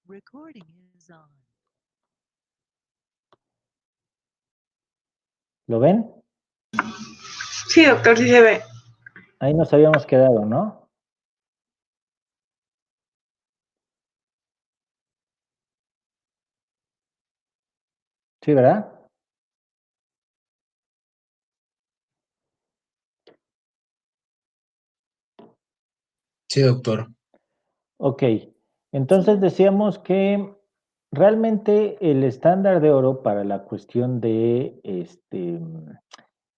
Recording is on. ¿Lo ven? Sí, doctor, sí se ve. Ahí nos habíamos quedado, ¿no? Sí, ¿verdad? Sí, doctor. Ok. Entonces decíamos que realmente el estándar de oro para la cuestión de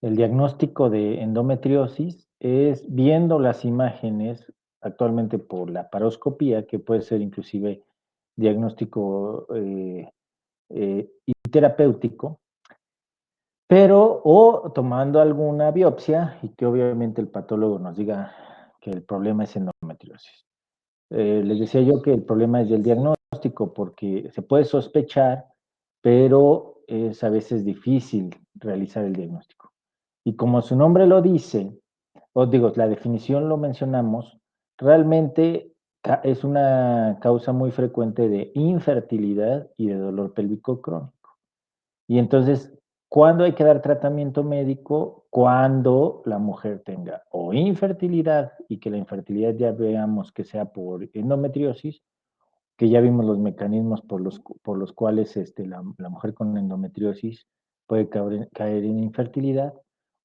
el diagnóstico de endometriosis es viendo las imágenes actualmente por la paroscopía, que puede ser inclusive diagnóstico y terapéutico, pero o tomando alguna biopsia y que obviamente el patólogo nos diga que el problema es endometriosis. Les decía yo que el problema es del diagnóstico porque se puede sospechar, pero es a veces difícil realizar el diagnóstico. Y como su nombre lo dice, o digo, la definición lo mencionamos, realmente es una causa muy frecuente de infertilidad y de dolor pélvico crónico. Y entonces, ¿cuándo hay que dar tratamiento médico? Cuando la mujer tenga o infertilidad y que la infertilidad ya veamos que sea por endometriosis, que ya vimos los mecanismos por los cuales la mujer con endometriosis puede caer en infertilidad,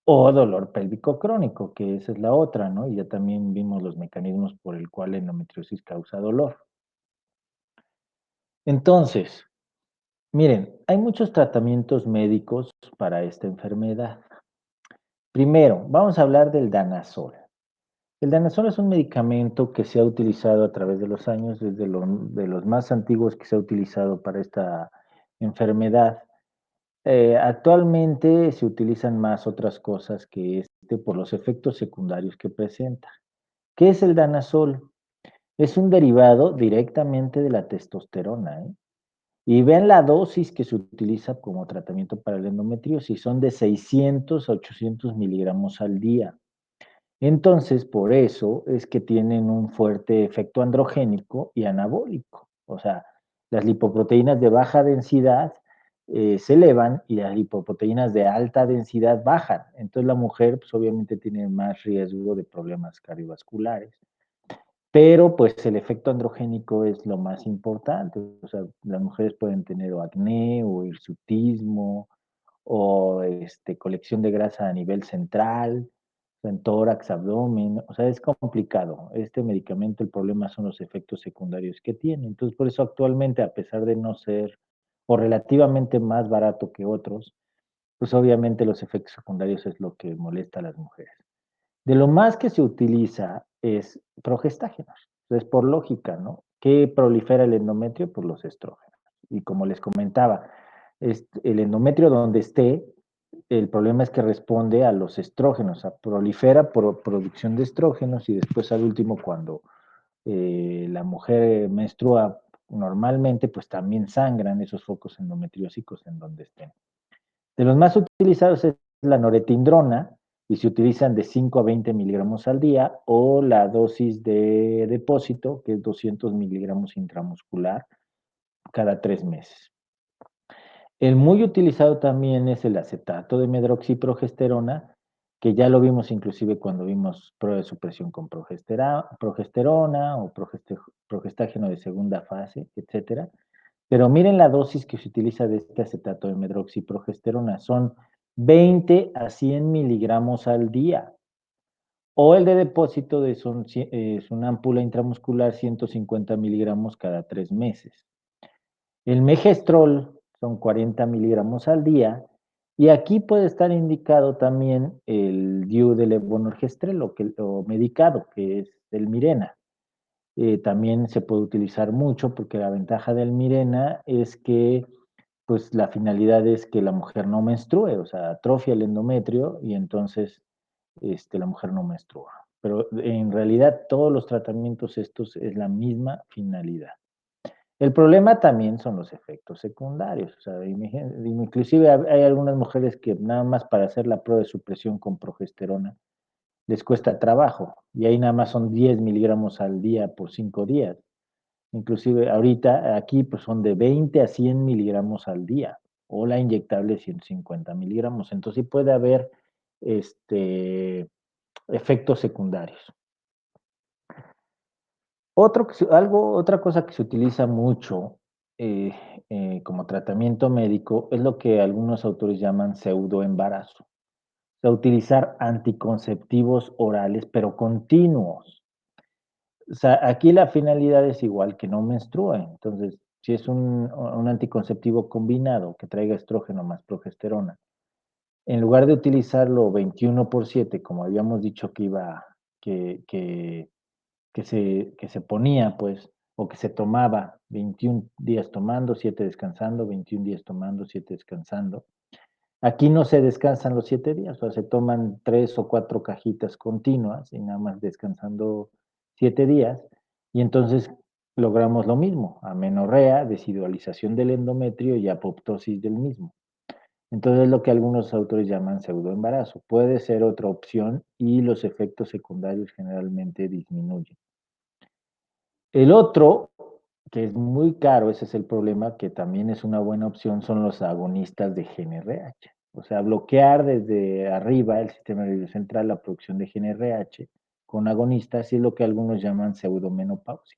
o dolor pélvico crónico, que esa es la otra, ¿no? Y ya también vimos los mecanismos por el cual la endometriosis causa dolor. Entonces, miren, hay muchos tratamientos médicos para esta enfermedad. Primero, vamos a hablar del danazol. El danazol es un medicamento que se ha utilizado a través de los años, desde de los más antiguos que se ha utilizado para esta enfermedad. Actualmente se utilizan más otras cosas que por los efectos secundarios que presenta. ¿Qué es el danazol? Es un derivado directamente de la testosterona, ¿eh? Y vean la dosis que se utiliza como tratamiento para la endometriosis, son de 600 a 800 miligramos al día. Entonces, por eso es que tienen un fuerte efecto androgénico y anabólico. O sea, las lipoproteínas de baja densidad se elevan y las lipoproteínas de alta densidad bajan. Entonces, la mujer, pues obviamente tiene más riesgo de problemas cardiovasculares. Pero pues el efecto androgénico es lo más importante. O sea, las mujeres pueden tener o acné o hirsutismo o colección de grasa a nivel central, en tórax, abdomen. O sea, es complicado. Este medicamento, el problema son los efectos secundarios que tiene. Entonces, por eso actualmente, a pesar de no ser o relativamente más barato que otros, pues obviamente los efectos secundarios es lo que molesta a las mujeres. De lo más que se utiliza es progestágenos. Entonces, por lógica, ¿no? ¿Qué prolifera el endometrio? Pues los estrógenos. Y como les comentaba, el endometrio donde esté, el problema es que responde a los estrógenos, a prolifera por producción de estrógenos y después al último cuando la mujer menstrua normalmente, pues también sangran esos focos endometriósicos en donde estén. De los más utilizados es la noretindrona y se utilizan de 5 a 20 miligramos al día o la dosis de depósito, que es 200 miligramos intramuscular cada 3 meses. El muy utilizado también es el acetato de medroxiprogesterona, que ya lo vimos inclusive cuando vimos prueba de supresión con progesterona o progestágeno de segunda fase, etcétera. Pero miren la dosis que se utiliza de este acetato de medroxiprogesterona, son 20 a 100 miligramos al día. O el de depósito es una ámpula intramuscular 150 miligramos cada 3 meses. El megestrol son 40 miligramos al día. Y aquí puede estar indicado también el DIU de levonorgestrel o medicado, que es el Mirena. También se puede utilizar mucho porque la ventaja del Mirena es que pues la finalidad es que la mujer no menstrue, o sea, atrofia el endometrio y entonces la mujer no menstrua. Pero en realidad todos los tratamientos estos es la misma finalidad. El problema también son los efectos secundarios. O sea, inclusive hay algunas mujeres que nada más para hacer la prueba de supresión con progesterona les cuesta trabajo y ahí nada más son 10 miligramos al día por 5 días. Inclusive ahorita aquí pues son de 20 a 100 miligramos al día, o la inyectable 150 miligramos. Entonces sí puede haber efectos secundarios. Otra cosa que se utiliza mucho como tratamiento médico es lo que algunos autores llaman pseudoembarazo. O sea, utilizar anticonceptivos orales, pero continuos. O sea, aquí la finalidad es igual que no menstruen. Entonces, si es un anticonceptivo combinado que traiga estrógeno más progesterona, en lugar de utilizarlo 21/7, como habíamos dicho que iba, que se ponía, pues, o que se tomaba 21 días tomando, 7 descansando, 21 días tomando, 7 descansando. Aquí no se descansan los 7 días, o sea, se toman 3 o 4 cajitas continuas y nada más descansando 7 días, y entonces logramos lo mismo, amenorrea, desidualización del endometrio y apoptosis del mismo. Entonces, lo que algunos autores llaman pseudoembarazo. Puede ser otra opción y los efectos secundarios generalmente disminuyen. El otro, que es muy caro, ese es el problema, que también es una buena opción, son los agonistas de GnRH. O sea, bloquear desde arriba el sistema nervioso central la producción de GnRH con agonistas y es lo que algunos llaman pseudomenopausia.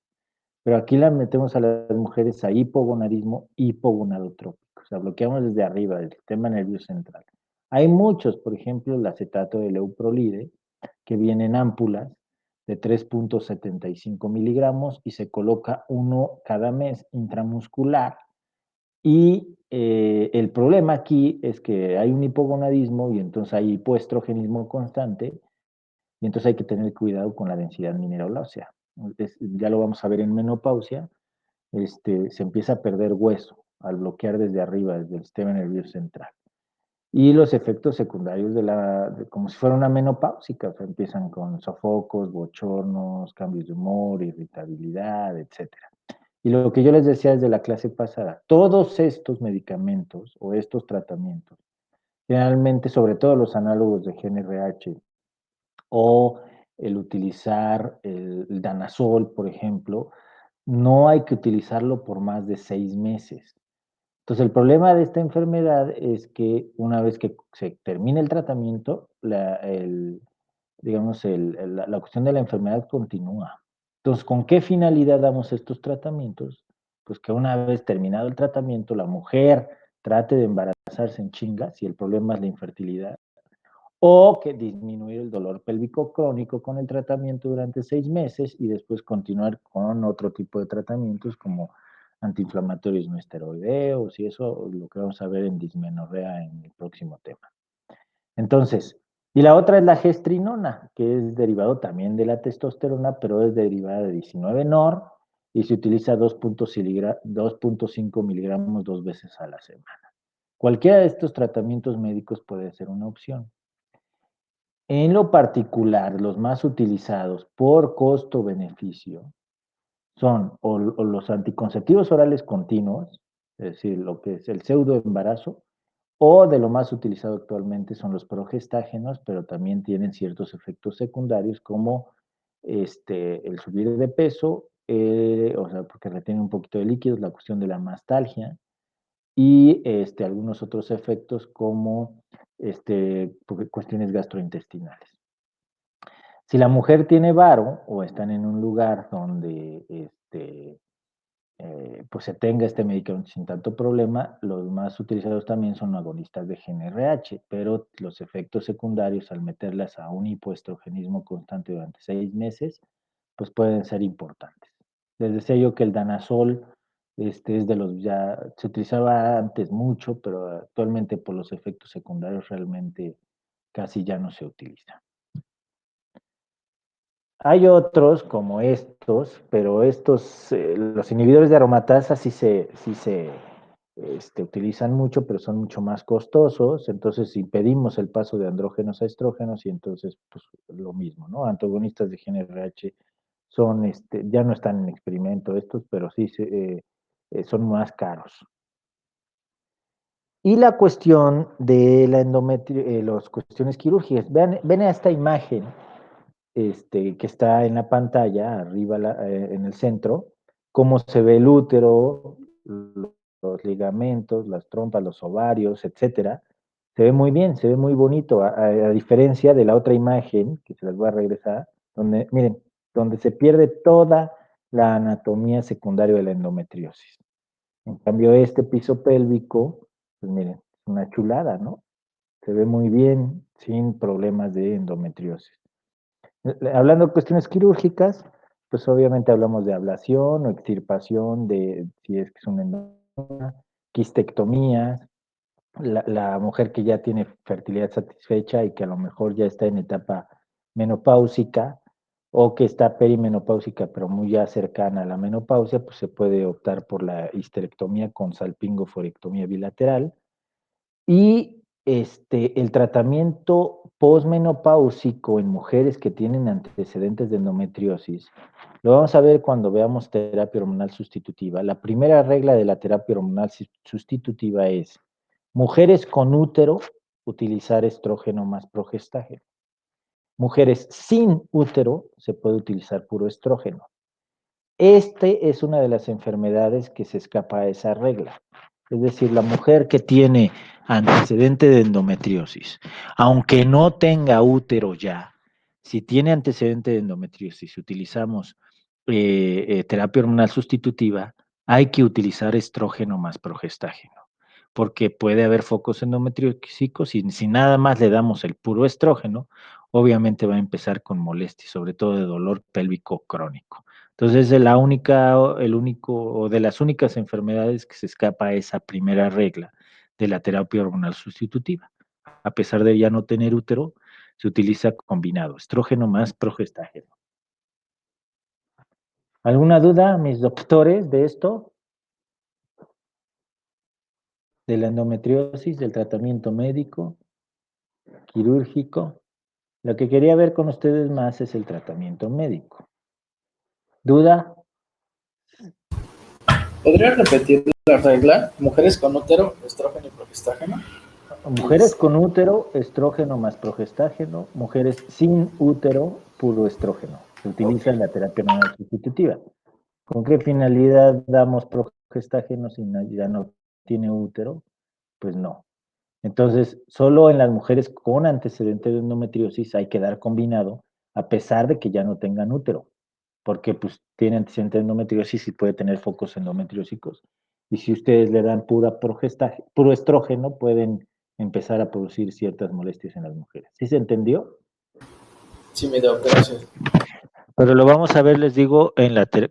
Pero aquí la metemos a las mujeres a hipogonadismo hipogonadotrópico. O sea, bloqueamos desde arriba del sistema nervioso central. Hay muchos, por ejemplo, el acetato de leuprolide, que viene en ámpulas de 3.75 miligramos y se coloca uno cada mes intramuscular. Y el problema aquí es que hay un hipogonadismo y entonces hay hipoestrogenismo constante y entonces hay que tener cuidado con la densidad mineral ósea. Ya lo vamos a ver en menopausia, se empieza a perder hueso al bloquear desde arriba, desde el sistema nervioso central. Y los efectos secundarios como si fuera una menopáusica, o sea, empiezan con sofocos, bochornos, cambios de humor, irritabilidad, etcétera. Y lo que yo les decía desde la clase pasada, todos estos medicamentos o estos tratamientos, generalmente, sobre todo los análogos de GnRH o el utilizar el danazol, por ejemplo, no hay que utilizarlo por más de 6 meses. Entonces, el problema de esta enfermedad es que una vez que se termina el tratamiento, digamos, la cuestión de la enfermedad continúa. Entonces, ¿con qué finalidad damos estos tratamientos? Pues que una vez terminado el tratamiento, la mujer trate de embarazarse en chinga, si el problema es la infertilidad, o que disminuir el dolor pélvico crónico con el tratamiento durante 6 meses y después continuar con otro tipo de tratamientos como antiinflamatorios no esteroideos y eso lo que vamos a ver en dismenorrea en el próximo tema. Entonces, y la otra es la gestrinona, que es derivado también de la testosterona, pero es derivada de 19-nor y se utiliza 2.5 miligramos 2 veces a la semana. Cualquiera de estos tratamientos médicos puede ser una opción. En lo particular, los más utilizados por costo-beneficio son o los anticonceptivos orales continuos, es decir, lo que es el pseudoembarazo, o de lo más utilizado actualmente son los progestágenos, pero también tienen ciertos efectos secundarios como el subir de peso, o sea, porque retiene un poquito de líquidos, la cuestión de la mastalgia, y algunos otros efectos como cuestiones gastrointestinales. Si la mujer tiene varo o están en un lugar donde pues se tenga este medicamento sin tanto problema, los más utilizados también son agonistas de GnRH, pero los efectos secundarios al meterlas a un hipoestrogenismo constante durante 6 meses, pues pueden ser importantes. Les decía yo que el danazol es de los ya, se utilizaba antes mucho, pero actualmente por los efectos secundarios realmente casi ya no se utiliza. Hay otros como estos, pero estos, los inhibidores de aromatasa sí se utilizan mucho, pero son mucho más costosos. Entonces impedimos el paso de andrógenos a estrógenos y entonces, pues lo mismo, ¿no? Antagonistas de GnRH son, ya no están en experimento estos, pero sí son más caros. Y la cuestión de la endometrio, las cuestiones quirúrgicas. Ven a esta imagen que está en la pantalla, arriba en el centro, cómo se ve el útero, los ligamentos, las trompas, los ovarios, etcétera. Se ve muy bien, se ve muy bonito, a diferencia de la otra imagen, que se las voy a regresar, donde, miren, donde se pierde toda la anatomía secundaria de la endometriosis. En cambio, este piso pélvico, pues miren, es una chulada, ¿no? Se ve muy bien, sin problemas de endometriosis. Hablando de cuestiones quirúrgicas, pues obviamente hablamos de ablación o extirpación de, si es que es un endometrioma, quistectomías, la mujer que ya tiene fertilidad satisfecha y que a lo mejor ya está en etapa menopáusica o que está perimenopáusica pero muy ya cercana a la menopausia, pues se puede optar por la histerectomía con salpingoforectomía bilateral. Y el tratamiento posmenopáusico en mujeres que tienen antecedentes de endometriosis, lo vamos a ver cuando veamos terapia hormonal sustitutiva. La primera regla de la terapia hormonal sustitutiva es, mujeres con útero, utilizar estrógeno más progestágeno. Mujeres sin útero, se puede utilizar puro estrógeno. Este es una de las enfermedades que se escapa a esa regla. Es decir, la mujer que tiene antecedente de endometriosis, aunque no tenga útero ya, si tiene antecedente de endometriosis, utilizamos terapia hormonal sustitutiva, hay que utilizar estrógeno más progestágeno, porque puede haber focos endometriósicos y si nada más le damos el puro estrógeno, obviamente va a empezar con molestias, sobre todo de dolor pélvico crónico. Entonces, es la única, el único, o de las únicas enfermedades que se escapa a esa primera regla de la terapia hormonal sustitutiva. A pesar de ya no tener útero, se utiliza combinado, estrógeno más progestágeno. ¿Alguna duda, mis doctores, de esto? De la endometriosis, del tratamiento médico, quirúrgico. Lo que quería ver con ustedes más es el tratamiento médico. ¿Duda? ¿Podría repetir la regla? Mujeres con útero, estrógeno y progestágeno. Mujeres con útero, estrógeno más progestágeno. Mujeres sin útero, puro estrógeno. Se utiliza en la terapia hormonal sustitutiva. ¿Con qué finalidad damos progestágeno si ya no tiene útero? Pues no. Entonces, solo en las mujeres con antecedentes de endometriosis hay que dar combinado, a pesar de que ya no tengan útero, porque pues tiene antecedentes de endometriosis y puede tener focos endometriósicos. Y si ustedes le dan puro estrógeno, pueden empezar a producir ciertas molestias en las mujeres. ¿Sí se entendió? Sí, me dio, gracias. Pero lo vamos a ver, les digo,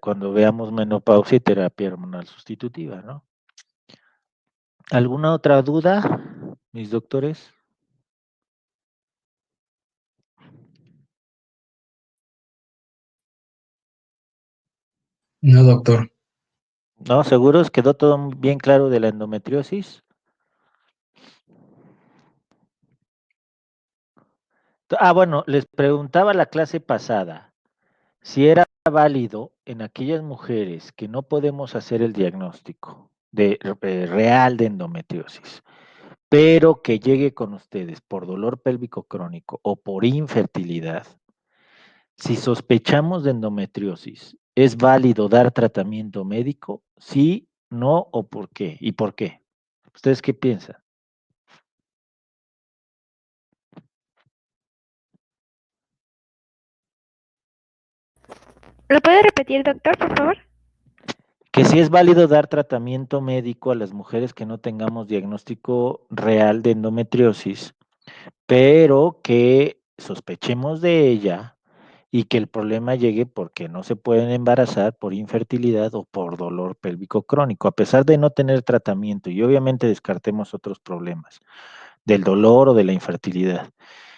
cuando veamos menopausia y terapia hormonal sustitutiva, ¿no? ¿Alguna otra duda, mis doctores? No, doctor. ¿No? ¿Seguros? ¿Quedó todo bien claro de la endometriosis? Bueno, les preguntaba la clase pasada si era válido en aquellas mujeres que no podemos hacer el diagnóstico real de endometriosis, pero que llegue con ustedes por dolor pélvico crónico o por infertilidad. Si sospechamos de endometriosis, ¿es válido dar tratamiento médico? ¿Sí, no o por qué? ¿Y por qué? ¿Ustedes qué piensan? ¿Lo puede repetir, doctor, por favor? Que si es válido dar tratamiento médico a las mujeres que no tengamos diagnóstico real de endometriosis, pero que sospechemos de ella y que el problema llegue porque no se pueden embarazar por infertilidad o por dolor pélvico crónico, a pesar de no tener tratamiento y obviamente descartemos otros problemas del dolor o de la infertilidad.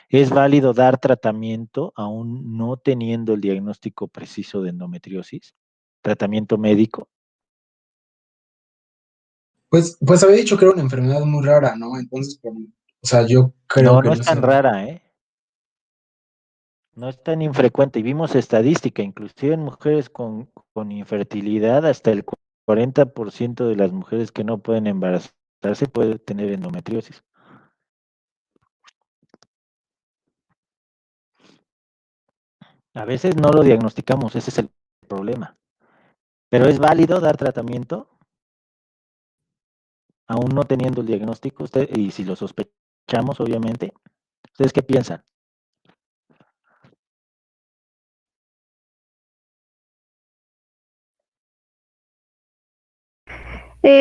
¿Es válido dar tratamiento aún no teniendo el diagnóstico preciso de endometriosis? ¿Tratamiento médico? Pues había dicho que era una enfermedad muy rara, ¿no? Entonces, o sea, yo creo No, que no es no tan sé. rara, ¿eh? No es tan infrecuente. Y vimos estadística, inclusive en mujeres con infertilidad, hasta el 40% de las mujeres que no pueden embarazarse puede tener endometriosis. A veces no lo diagnosticamos, ese es el problema. Pero es válido dar tratamiento aún no teniendo el diagnóstico, usted, y si lo sospechamos, obviamente. ¿Ustedes qué piensan?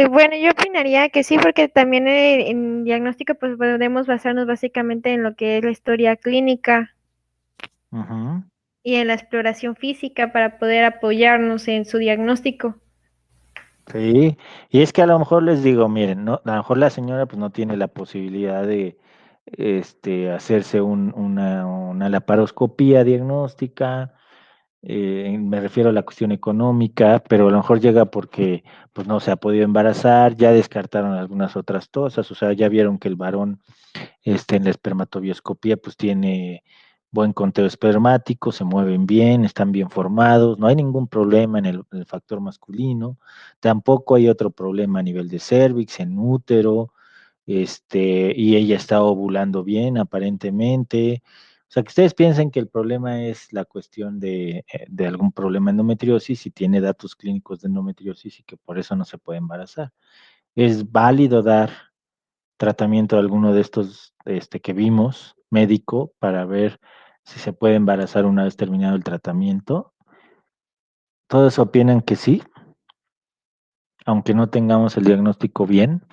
Bueno, yo opinaría que sí, porque también en diagnóstico pues podemos basarnos básicamente en lo que es la historia clínica Ujú. y en la exploración física para poder apoyarnos en su diagnóstico. Sí, y es que a lo mejor les digo, miren, no, a lo mejor la señora pues no tiene la posibilidad de hacerse una laparoscopía diagnóstica, me refiero a la cuestión económica, pero a lo mejor llega porque pues no se ha podido embarazar, ya descartaron algunas otras cosas, o sea, ya vieron que el varón en la espermatobioscopía pues tiene buen conteo espermático, se mueven bien, están bien formados, no hay ningún problema en el factor masculino, tampoco hay otro problema a nivel de cervix, en útero, y ella está ovulando bien aparentemente. O sea, que ustedes piensen que el problema es la cuestión de algún problema de endometriosis y tiene datos clínicos de endometriosis y que por eso no se puede embarazar. Es válido dar tratamiento de alguno de estos que vimos, médico, para ver si se puede embarazar una vez terminado el tratamiento. Todos opinan que sí, aunque no tengamos el diagnóstico bien.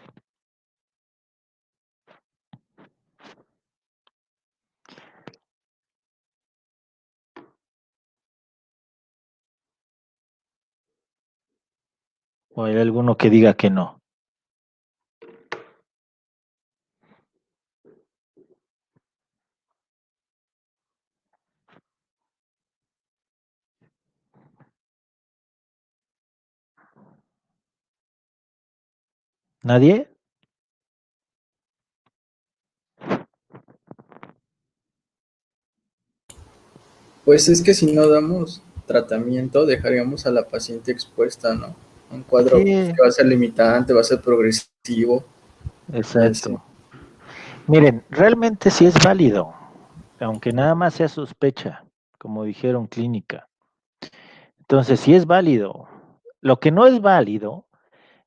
O hay alguno que diga que no. ¿Nadie? Pues es que si no damos tratamiento, dejaríamos a la paciente expuesta, ¿no? A un cuadro pues, Sí, que va a ser limitante, va a ser progresivo y así. exacto. Miren, realmente sí es válido, aunque nada más sea sospecha, como dijeron clínica. Entonces sí es válido. Lo que no es válido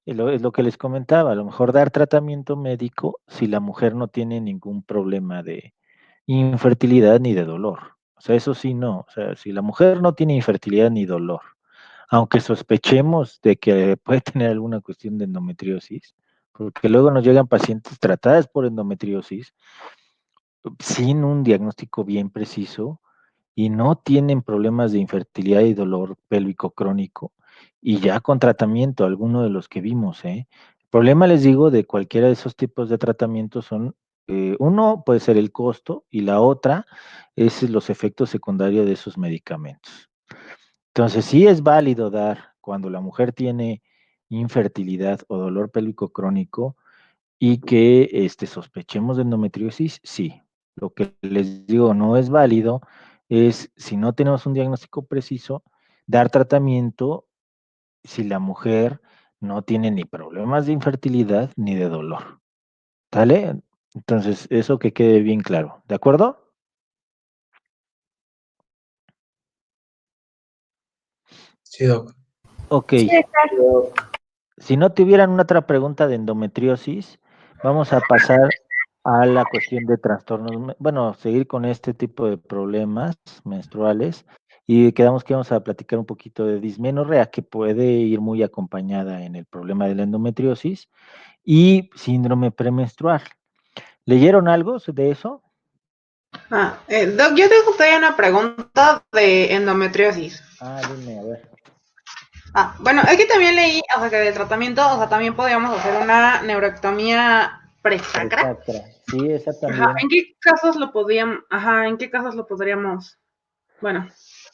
es lo que les comentaba, a lo mejor dar tratamiento médico si la mujer no tiene ningún problema de infertilidad ni de dolor. O sea, eso sí no. O sea, si la mujer no tiene infertilidad ni dolor, aunque sospechemos de que puede tener alguna cuestión de endometriosis, porque luego nos llegan pacientes tratadas por endometriosis sin un diagnóstico bien preciso y no tienen problemas de infertilidad y dolor pélvico crónico, y ya con tratamiento, alguno de los que vimos, ¿eh? El problema, les digo, de cualquiera de esos tipos de tratamientos son, uno puede ser el costo y la otra es los efectos secundarios de esos medicamentos. Entonces, sí es válido dar cuando la mujer tiene infertilidad o dolor pélvico crónico y que sospechemos de endometriosis, sí. Lo que les digo no es válido es, si no tenemos un diagnóstico preciso, dar tratamiento si la mujer no tiene ni problemas de infertilidad ni de dolor. ¿Sale? Entonces, eso que quede bien claro. ¿De acuerdo? Sí, doc. Ok. Sí, Si no tuvieran una otra pregunta de endometriosis, vamos a pasar a la cuestión de trastornos, bueno, seguir con este tipo de problemas menstruales y quedamos que vamos a platicar un poquito de dismenorrea que puede ir muy acompañada en el problema de la endometriosis y síndrome premenstrual. ¿Leyeron algo de eso? Doc, yo tengo todavía una pregunta de endometriosis. Ah, dime, a ver. Bueno, es que también leí, o sea, que de tratamiento, o sea, también podríamos hacer una neurectomía presacra. Presacra. Sí, esa Ajá, también. ¿en qué casos lo podríamos, en qué casos lo podríamos, bueno,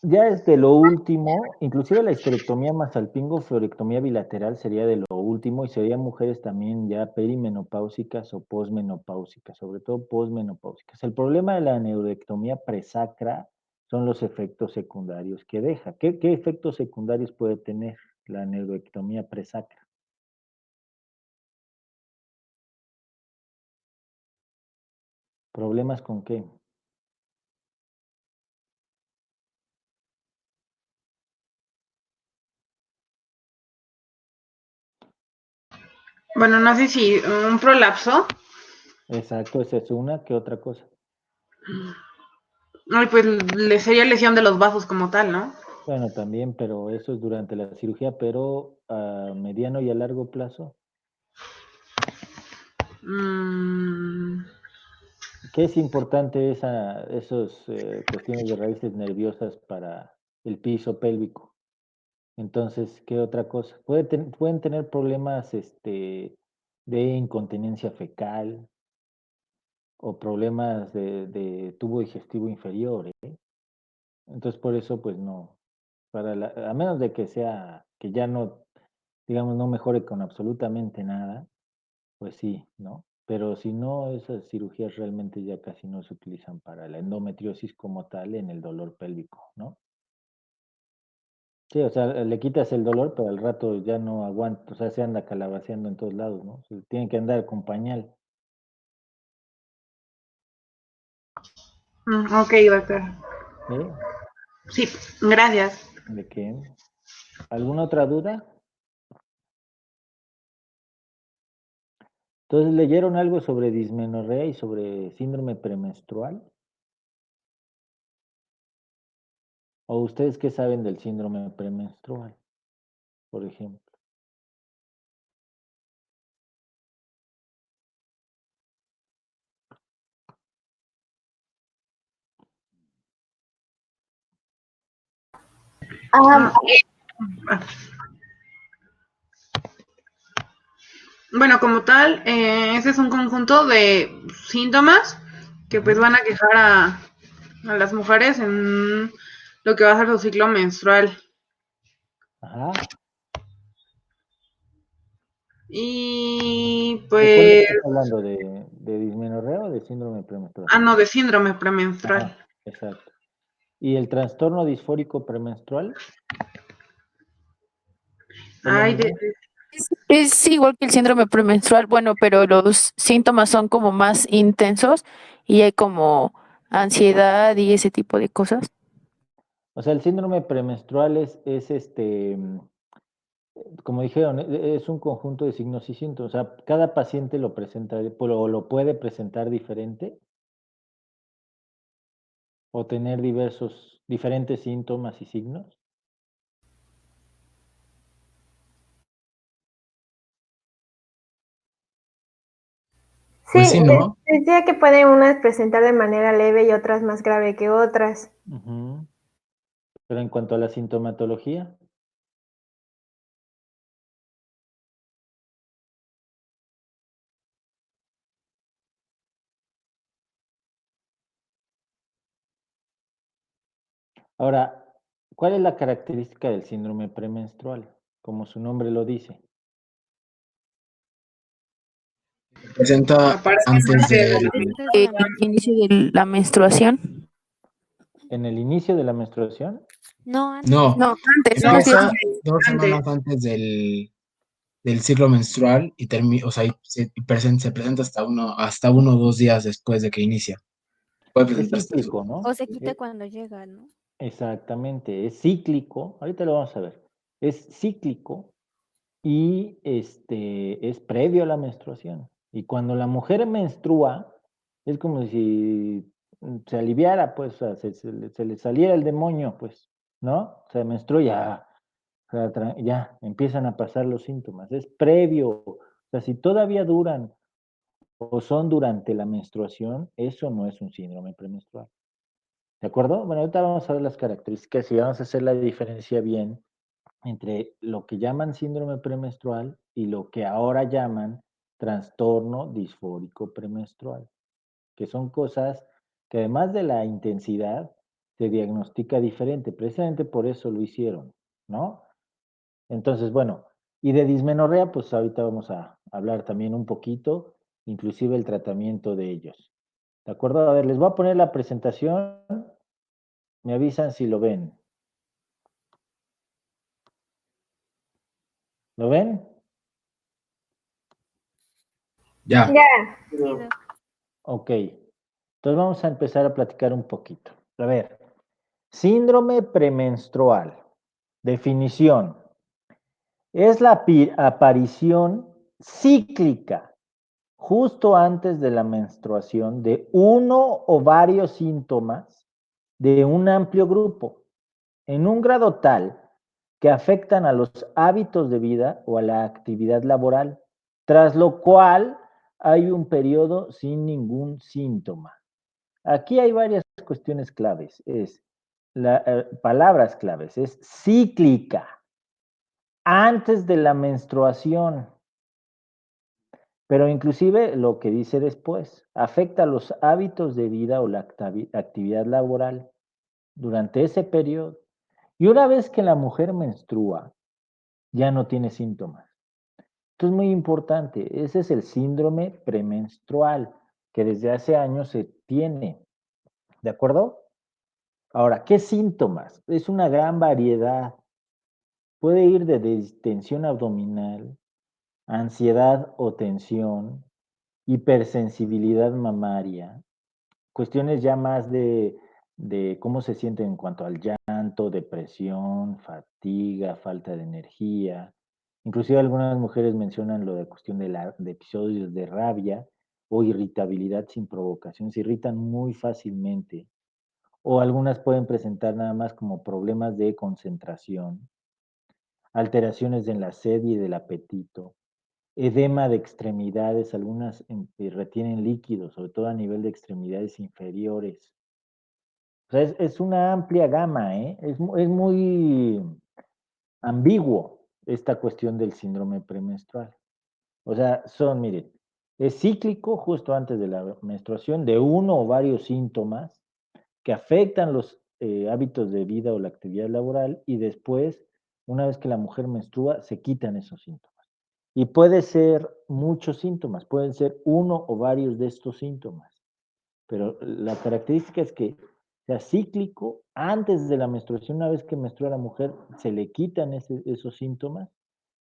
Ya es de lo último, inclusive la histerectomía más salpingo-florectomía bilateral sería de lo último y serían mujeres también ya perimenopáusicas o posmenopáusicas, sobre todo posmenopáusicas. El problema de la neurectomía presacra son los efectos secundarios que deja. ¿Qué efectos secundarios puede tener la neurectomía presacra? ¿Problemas con qué? Bueno, no sé si un prolapso. Exacto, esa es una, ¿qué otra cosa? Ay, pues le sería lesión de los vasos como tal, ¿no? Bueno, también, pero eso es durante la cirugía, pero a mediano y a largo plazo. Mm, ¿Qué es importante esos cuestiones de raíces nerviosas para el piso pélvico? Entonces, ¿qué otra cosa? Pueden tener problemas de incontinencia fecal o problemas de tubo digestivo inferior, ¿eh? Entonces, por eso, pues no, a menos de que sea, que ya no, digamos, no mejore con absolutamente nada, pues sí, ¿no? Pero si no, esas cirugías realmente ya casi no se utilizan para la endometriosis como tal en el dolor pélvico, ¿no? Sí, o sea, le quitas el dolor, pero al rato ya no aguanta, o sea, se anda calabaceando en todos lados, ¿no? Se tiene que andar con pañal, ok, doctor. ¿eh? Sí, gracias. ¿De qué? ¿Alguna otra duda? Entonces, ¿leyeron algo sobre dismenorrea y sobre síndrome premenstrual? ¿O ustedes qué saben del síndrome premenstrual, por ejemplo? Ah, Bueno, como tal, ese es un conjunto de síntomas que pues Ujú. van a quejar a las mujeres en lo que va a ser su ciclo menstrual. Ajá. Y ¿De cuál pues, estás hablando? ¿De dismenorrea o de síndrome premenstrual? no, de síndrome premenstrual. Ajá, exacto. ¿Y el trastorno disfórico premenstrual? ¿Es lo Ay, mismo? Es igual que el síndrome premenstrual, bueno, pero los síntomas son como más intensos y hay como ansiedad y ese tipo de cosas. O sea, el síndrome premenstrual como dijeron, es un conjunto de signos y síntomas. O sea, cada paciente lo presenta, o lo puede presentar diferente, o tener diferentes síntomas y signos. Pues sí, ¿no? decía que pueden unas presentar de manera leve y otras más grave que otras. Ujú. Pero en cuanto a la sintomatología, ahora, ¿cuál es la característica del síndrome premenstrual? Como su nombre lo dice. Presenta Aparece antes antes de de... la El menstruación. inicio de la menstruación. ¿En el inicio de la menstruación? No, antes. No, No, antes, No, más bien. empieza 2 semanas antes. antes del ciclo menstrual y termina, o sea, se presenta hasta 1 o 2 días después de que inicia. Puede Es presentarse eso. cíclico, ¿no? O se quita cuando llega, ¿no? Exactamente, es cíclico. Ahorita lo vamos a ver. Es cíclico y es previo a la menstruación. Y cuando la mujer menstrua, es como si se aliviara, pues, o sea, se le saliera el demonio, pues, ¿no? Se menstrua ya, o sea, ya empiezan a pasar los síntomas. Es previo. O sea, si todavía duran o son durante la menstruación, eso no es un síndrome premenstrual. ¿De acuerdo? Bueno, ahorita vamos a ver las características y vamos a hacer la diferencia bien entre lo que llaman síndrome premenstrual y lo que ahora llaman trastorno disfórico premenstrual, que son cosas que además de la intensidad se diagnostica diferente, precisamente por eso lo hicieron, ¿no? Entonces, bueno, y de dismenorrea, pues ahorita vamos a hablar también un poquito, inclusive el tratamiento de ellos. ¿De acuerdo? A ver, les voy a poner la presentación, me avisan si lo ven. ¿Lo ven? Ya. Ya. Ok. Entonces vamos a empezar a platicar un poquito. A ver, síndrome premenstrual. Definición. Es la aparición cíclica, justo antes de la menstruación, de uno o varios síntomas de un amplio grupo, en un grado tal que afectan a los hábitos de vida o a la actividad laboral, tras lo cual hay un periodo sin ningún síntoma. Aquí hay varias cuestiones claves, palabras claves, es cíclica, antes de la menstruación, pero inclusive lo que dice después, afecta los hábitos de vida o la actividad laboral durante ese periodo. Y una vez que la mujer menstrua, ya no tiene síntomas. Esto es muy importante. Ese es el síndrome premenstrual que desde hace años se tiene. ¿De acuerdo? Ahora, ¿qué síntomas? Es una gran variedad. Puede ir de distensión abdominal, ansiedad o tensión, hipersensibilidad mamaria, cuestiones ya más de cómo se sienten en cuanto al llanto, depresión, fatiga, falta de energía. Inclusive algunas mujeres mencionan lo de cuestión de episodios de rabia o irritabilidad sin provocación, se irritan muy fácilmente. O algunas pueden presentar nada más como problemas de concentración, alteraciones en la sed y del apetito, edema de extremidades, algunas retienen líquidos, sobre todo a nivel de extremidades inferiores. O sea, es una amplia gama, ¿eh? Es muy ambiguo esta cuestión del síndrome premenstrual. O sea, miren, es cíclico justo antes de la menstruación, de uno o varios síntomas que afectan los hábitos de vida o la actividad laboral y después, una vez que la mujer menstrua, se quitan esos síntomas. Y puede ser muchos síntomas, pueden ser uno o varios de estos síntomas, pero la característica es que sea cíclico, antes de la menstruación, una vez que menstrua la mujer, se le quitan esos síntomas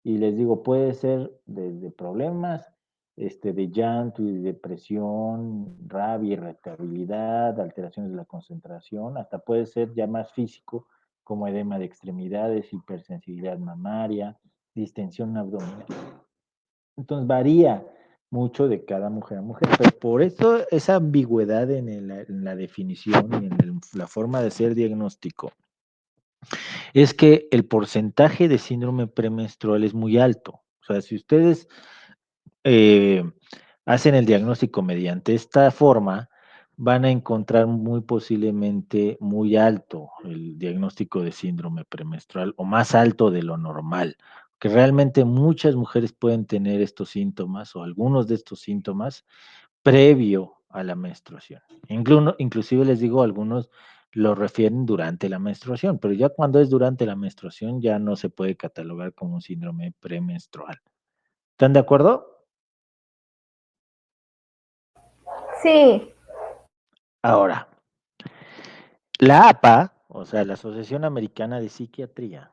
y les digo, puede ser desde problemas de llanto y depresión, rabia, irritabilidad, alteraciones de la concentración, hasta puede ser ya más físico, como edema de extremidades, hipersensibilidad mamaria, distensión abdominal. Entonces varía mucho de cada mujer a mujer, pero por eso esa ambigüedad en la definición y en la forma de hacer diagnóstico es que el porcentaje de síndrome premenstrual es muy alto. O sea, si ustedes hacen el diagnóstico mediante esta forma, van a encontrar muy posiblemente muy alto el diagnóstico de síndrome premenstrual o más alto de lo normal, que realmente muchas mujeres pueden tener estos síntomas o algunos de estos síntomas previo a la menstruación. Inclusive les digo, algunos lo refieren durante la menstruación, pero ya cuando es durante la menstruación ya no se puede catalogar como un síndrome premenstrual. ¿Están de acuerdo? Sí. Ahora, la APA, o sea, la Asociación Americana de Psiquiatría,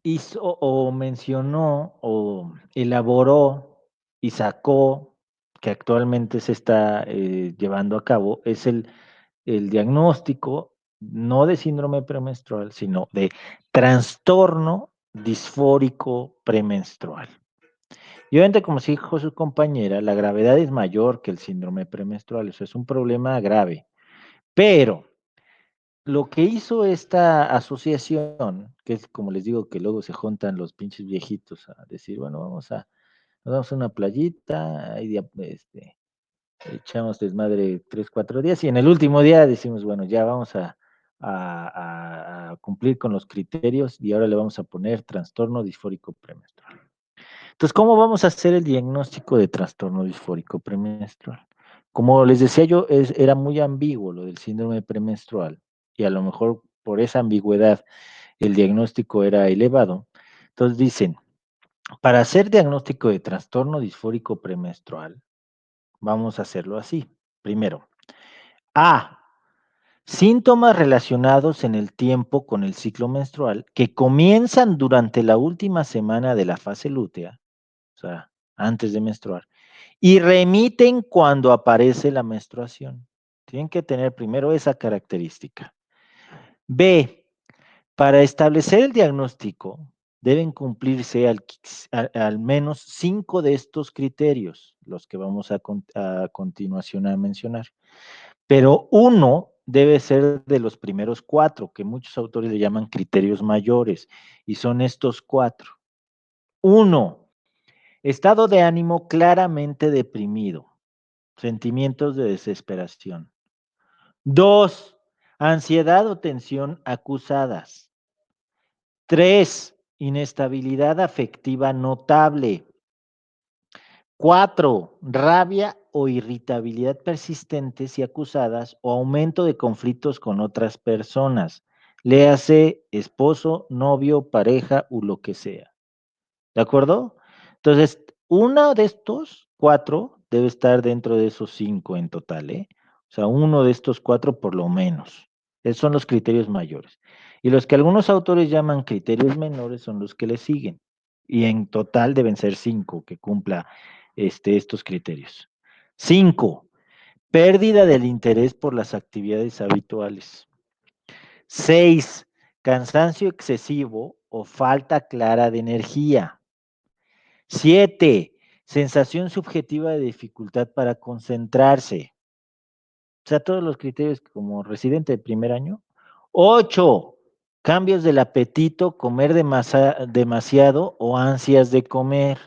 hizo o mencionó o elaboró y sacó, que actualmente se está llevando a cabo, es el diagnóstico no de síndrome premenstrual, sino de trastorno disfórico premenstrual. Y obviamente, como se dijo su compañera, la gravedad es mayor que el síndrome premenstrual, eso es un problema grave. Pero lo que hizo esta asociación, que es como les digo, que luego se juntan los pinches viejitos a decir, bueno, nos vamos a una playita, ahí echamos desmadre 3, 4 días, y en el último día decimos, bueno, ya vamos a cumplir con los criterios y ahora le vamos a poner trastorno disfórico premenstrual. Entonces, ¿cómo vamos a hacer el diagnóstico de trastorno disfórico premenstrual? Como les decía yo, era muy ambiguo lo del síndrome premenstrual y a lo mejor por esa ambigüedad el diagnóstico era elevado. Entonces dicen, para hacer diagnóstico de trastorno disfórico premenstrual, vamos a hacerlo así. Primero, A, síntomas relacionados en el tiempo con el ciclo menstrual que comienzan durante la última semana de la fase lútea, o sea, antes de menstruar, y remiten cuando aparece la menstruación. Tienen que tener primero esa característica. B, para establecer el diagnóstico, deben cumplirse al menos 5 de estos criterios, los que vamos a continuación a mencionar. Pero uno debe ser de los primeros 4, que muchos autores le llaman criterios mayores, y son estos 4. 1, estado de ánimo claramente deprimido, sentimientos de desesperación. 2, ansiedad o tensión acusadas. 3, inestabilidad afectiva notable. 4, rabia o irritabilidad persistentes y acusadas o aumento de conflictos con otras personas, léase esposo, novio, pareja o lo que sea. ¿De acuerdo? Entonces, uno de estos 4 debe estar dentro de esos 5 en total, ¿eh? O sea, uno de estos 4 por lo menos. Esos son los criterios mayores. Y los que algunos autores llaman criterios menores son los que le siguen. Y en total deben ser 5 que cumpla estos criterios. 5, pérdida del interés por las actividades habituales. 6, cansancio excesivo o falta clara de energía. 7, sensación subjetiva de dificultad para concentrarse. O sea, todos los criterios como residente de primer año. 8, cambios del apetito, comer demasiado o ansias de comer.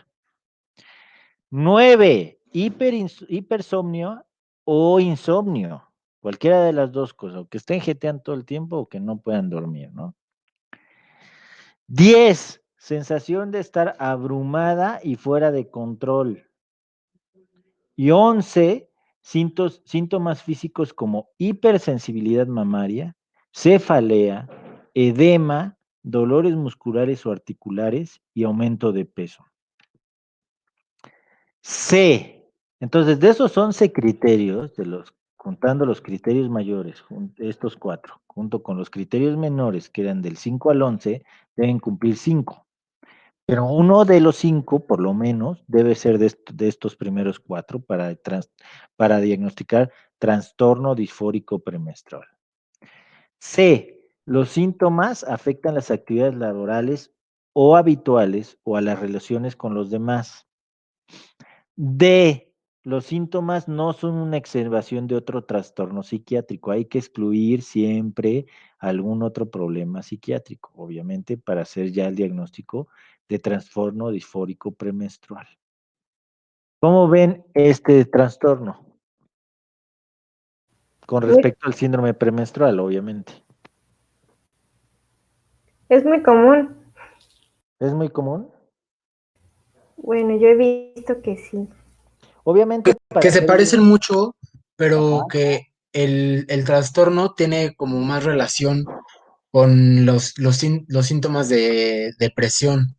9, hipersomnio o insomnio. Cualquiera de las dos cosas, o que estén jeteando todo el tiempo o que no puedan dormir, ¿no? 10, sensación de estar abrumada y fuera de control. Y 11, síntomas físicos como hipersensibilidad mamaria, cefalea, edema, dolores musculares o articulares y aumento de peso. C. Entonces, de esos 11 criterios, contando los criterios mayores, estos 4, junto con los criterios menores, que eran del 5 al 11, deben cumplir 5. Pero uno de los 5, por lo menos, debe ser de estos primeros 4 para diagnosticar trastorno disfórico premenstrual. C. Los síntomas afectan las actividades laborales o habituales o a las relaciones con los demás. D. Los síntomas no son una exacerbación de otro trastorno psiquiátrico. Hay que excluir siempre algún otro problema psiquiátrico, obviamente, para hacer ya el diagnóstico de trastorno disfórico premenstrual. ¿Cómo ven este trastorno? Con respecto al síndrome premenstrual, obviamente. Es muy común. ¿Es muy común? Bueno, yo he visto que sí. Obviamente, Que se parecen mucho, pero Ajá. que el trastorno tiene como más relación con los síntomas de depresión.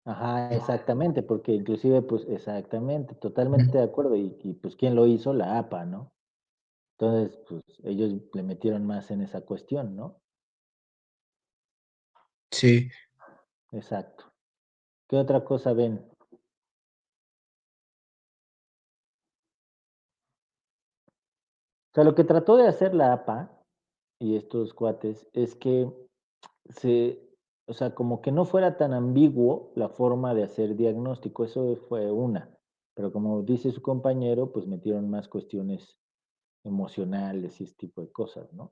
Ajá, exactamente, porque inclusive, pues, exactamente, totalmente Ujú. de acuerdo, y pues, ¿quién lo hizo? La APA, ¿no? Entonces, pues, ellos le metieron más en esa cuestión, ¿no? Sí. Exacto. ¿Qué otra cosa ven? O sea, lo que trató de hacer la APA y estos cuates es que se, o sea, como que no fuera tan ambiguo la forma de hacer diagnóstico, eso fue una, pero como dice su compañero, pues metieron más cuestiones emocionales y ese tipo de cosas, ¿no?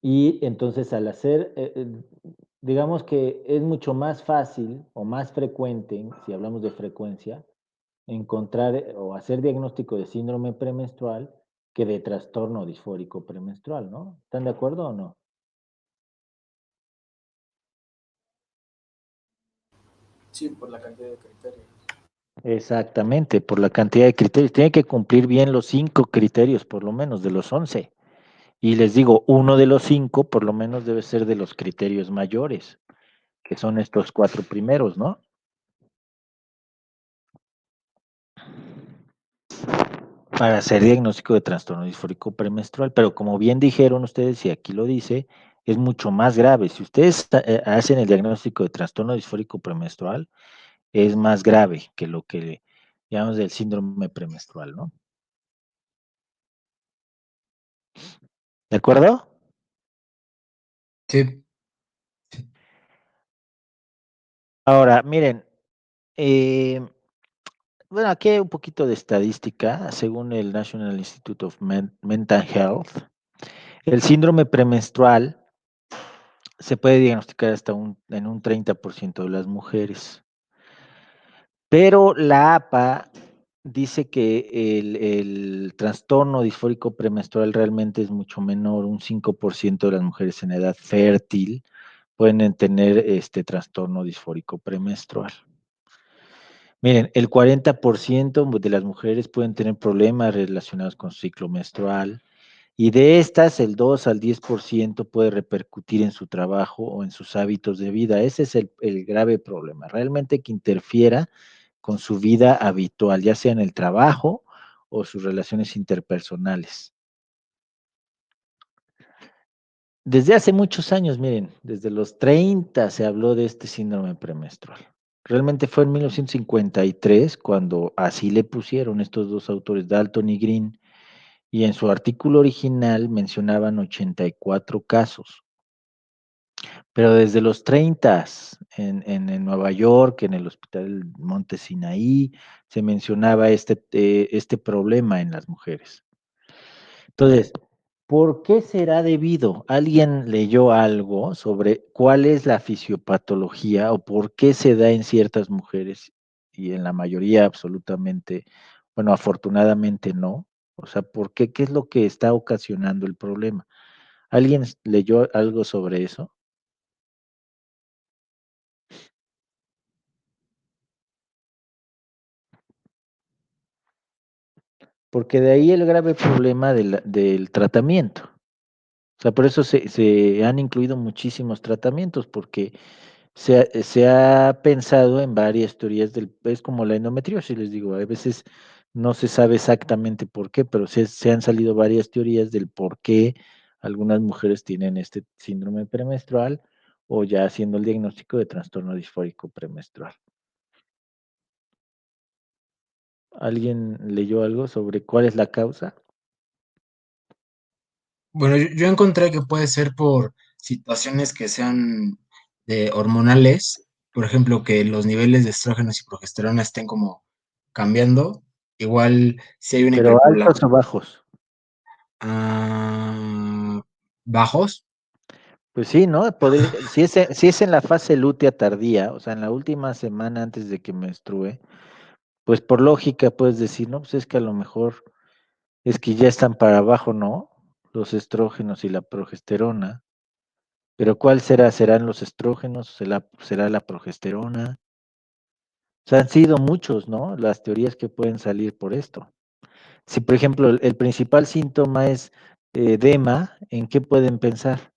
Y entonces al hacer, digamos que es mucho más fácil o más frecuente, si hablamos de frecuencia, encontrar o hacer diagnóstico de síndrome premenstrual que de trastorno disfórico premenstrual, ¿no? ¿Están de acuerdo o no? Sí, por la cantidad de criterios. Exactamente, por la cantidad de criterios. Tiene que cumplir bien los 5 criterios, por lo menos, de los 11. Y les digo, uno de los 5, por lo menos, debe ser de los criterios mayores, que son estos 4 primeros, ¿no? Para hacer diagnóstico de trastorno disfórico premenstrual. Pero como bien dijeron ustedes, y aquí lo dice, es mucho más grave. Si ustedes hacen el diagnóstico de trastorno disfórico premenstrual, es más grave que lo que llamamos del síndrome premenstrual, ¿no? ¿De acuerdo? Sí. Ahora, miren, bueno, aquí hay un poquito de estadística, según el National Institute of Mental Health. El síndrome premenstrual se puede diagnosticar en un 30% de las mujeres, pero la APA dice que el trastorno disfórico premenstrual realmente es mucho menor, un 5% de las mujeres en edad fértil pueden tener este trastorno disfórico premenstrual. Miren, el 40% de las mujeres pueden tener problemas relacionados con su ciclo menstrual y de estas el 2 al 10% puede repercutir en su trabajo o en sus hábitos de vida. Ese es el grave problema, realmente que interfiera con su vida habitual, ya sea en el trabajo o sus relaciones interpersonales. Desde hace muchos años, miren, desde los 30 se habló de este síndrome premenstrual. Realmente fue en 1953 cuando así le pusieron estos dos autores, Dalton y Green, y en su artículo original mencionaban 84 casos. Pero desde los 30 en Nueva York, en el Hospital Monte Sinaí, se mencionaba este problema en las mujeres. Entonces, ¿por qué será debido? ¿Alguien leyó algo sobre cuál es la fisiopatología o por qué se da en ciertas mujeres y en la mayoría absolutamente, bueno, afortunadamente no? O sea, ¿por qué? ¿Qué es lo que está ocasionando el problema? ¿Alguien leyó algo sobre eso? Porque de ahí el grave problema del tratamiento. O sea, por eso se han incluido muchísimos tratamientos, porque se ha pensado en varias teorías es como la endometriosis, les digo, a veces no se sabe exactamente por qué, pero se han salido varias teorías del por qué algunas mujeres tienen este síndrome premenstrual o ya haciendo el diagnóstico de trastorno disfórico premenstrual. ¿Alguien leyó algo sobre cuál es la causa? Bueno, yo encontré que puede ser por situaciones que sean hormonales, por ejemplo, que los niveles de estrógenos y progesterona estén como cambiando. Igual si hay una Pero altos o bajos. bajos. Pues sí, ¿no? Si es en la fase lútea tardía, o sea, en la última semana antes de que menstrue, pues por lógica puedes decir, no, pues es que a lo mejor es que ya están para abajo, ¿no? Los estrógenos y la progesterona. Pero ¿cuál será? ¿Serán los estrógenos? ¿Será la progesterona? O sea, han sido muchos, ¿no? Las teorías que pueden salir por esto. Si, por ejemplo, el principal síntoma es edema, ¿en qué pueden pensar?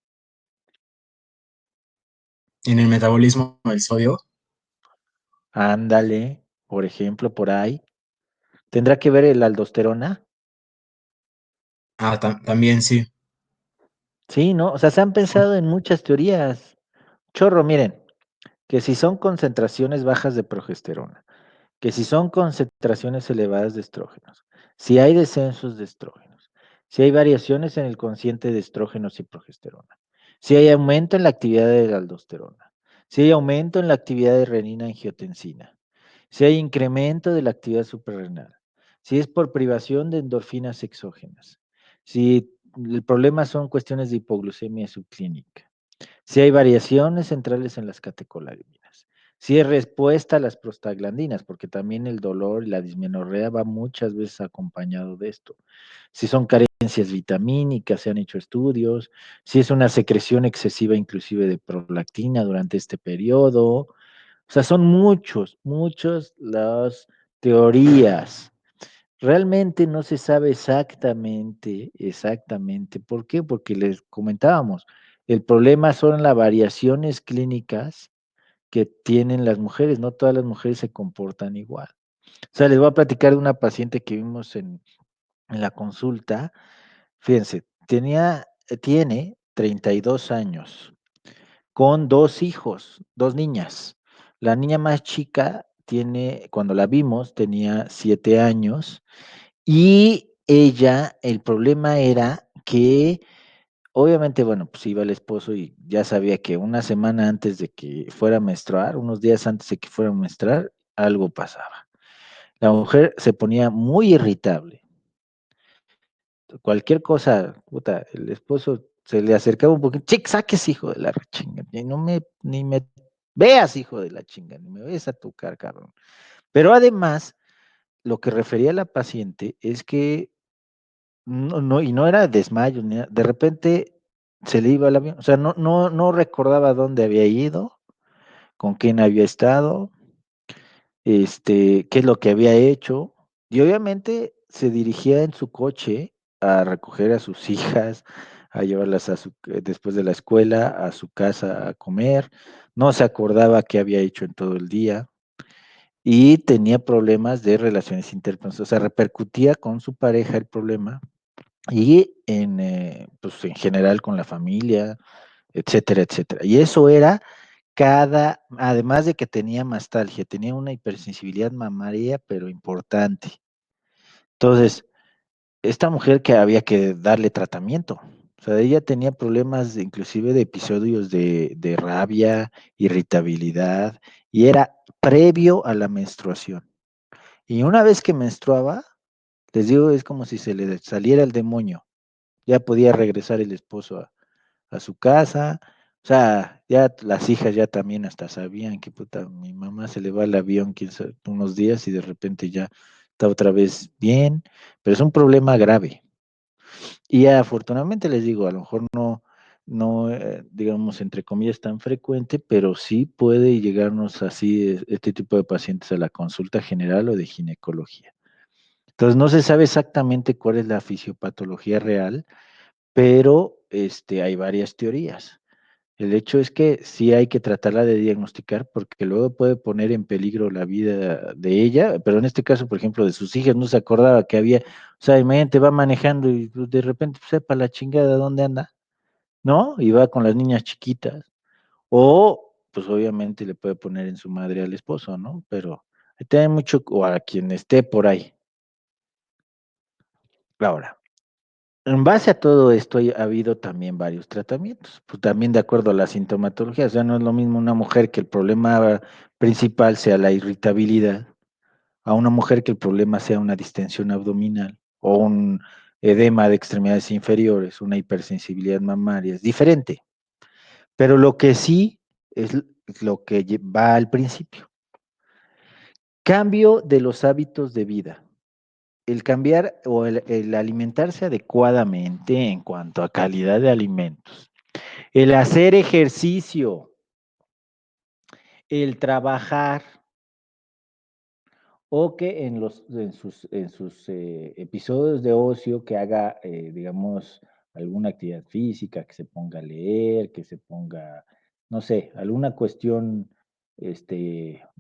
En el metabolismo del sodio. Ándale, por ejemplo, por ahí. ¿Tendrá que ver el aldosterona? También sí. Sí, ¿no? O sea, se han pensado en muchas teorías. Chorro, miren, que si son concentraciones bajas de progesterona, que si son concentraciones elevadas de estrógenos, si hay descensos de estrógenos, si hay variaciones en el cociente de estrógenos y progesterona, si hay aumento en la actividad de la aldosterona, si hay aumento en la actividad de renina-angiotensina, si hay incremento de la actividad suprarrenal, si es por privación de endorfinas exógenas, si el problema son cuestiones de hipoglucemia subclínica, si hay variaciones centrales en las catecolaminas, si hay respuesta a las prostaglandinas, porque también el dolor y la dismenorrea va muchas veces acompañado de esto. Si son carencias vitamínicas, se han hecho estudios, si es una secreción excesiva inclusive de prolactina durante este periodo. O sea, son muchos las teorías. Realmente no se sabe exactamente. ¿Por qué? Porque les comentábamos, el problema son las variaciones clínicas que tienen las mujeres, no todas las mujeres se comportan igual. O sea, les voy a platicar de una paciente que vimos en la consulta. Fíjense, tiene 32 años, con dos hijos, dos niñas. La niña más chica cuando la vimos, tenía 7 años y ella, el problema era que obviamente, bueno, pues iba el esposo y ya sabía que una semana antes de que fuera a menstruar, unos días antes de que fuera a menstruar, algo pasaba. La mujer se ponía muy irritable. Cualquier cosa, puta, el esposo se le acercaba un poquito, chic, saques, hijo de la chinga, ni me veas, hijo de la chinga, ni me veas a tocar, cabrón. Pero además, lo que refería la paciente es que y no era desmayo, de repente se le iba el avión, o sea, no recordaba dónde había ido, con quién había estado, qué es lo que había hecho, y obviamente se dirigía en su coche a recoger a sus hijas, a llevarlas después de la escuela, a su casa a comer, no se acordaba qué había hecho en todo el día, y tenía problemas de relaciones interpersonales, o sea, repercutía con su pareja el problema, y pues en general con la familia, etcétera, etcétera. Y eso era además de que tenía mastalgia, tenía una hipersensibilidad mamaria, pero importante. Entonces, esta mujer que había que darle tratamiento, o sea, ella tenía problemas inclusive de episodios de rabia, irritabilidad, y era previo a la menstruación. Y una vez que menstruaba, les digo, es como si se le saliera el demonio. Ya podía regresar el esposo a su casa, o sea, ya las hijas ya también hasta sabían que puta, mi mamá se le va el avión unos días y de repente ya está otra vez bien, pero es un problema grave. Y afortunadamente les digo, a lo mejor no, digamos, entre comillas, tan frecuente, pero sí puede llegarnos así este tipo de pacientes a la consulta general o de ginecología. Entonces, no se sabe exactamente cuál es la fisiopatología real, pero hay varias teorías. El hecho es que sí hay que tratarla de diagnosticar porque luego puede poner en peligro la vida de ella, pero en este caso, por ejemplo, de sus hijas, no se acordaba que había, o sea, imagínate, va manejando y pues, de repente pues, sepa la chingada dónde anda, ¿no? Y va con las niñas chiquitas. O, pues obviamente le puede poner en su madre al esposo, ¿no? Pero hay mucho, o a quien esté por ahí. Ahora, en base a todo esto ha habido también varios tratamientos, pues también de acuerdo a la sintomatología, o sea, no es lo mismo una mujer que el problema principal sea la irritabilidad, a una mujer que el problema sea una distensión abdominal o un edema de extremidades inferiores, una hipersensibilidad mamaria, es diferente. Pero lo que sí es lo que va al principio. Cambio de los hábitos de vida. El cambiar o el alimentarse adecuadamente en cuanto a calidad de alimentos, el hacer ejercicio, el trabajar, o que en sus episodios de ocio que haga, digamos, alguna actividad física, que se ponga a leer, que se ponga, no sé, alguna cuestión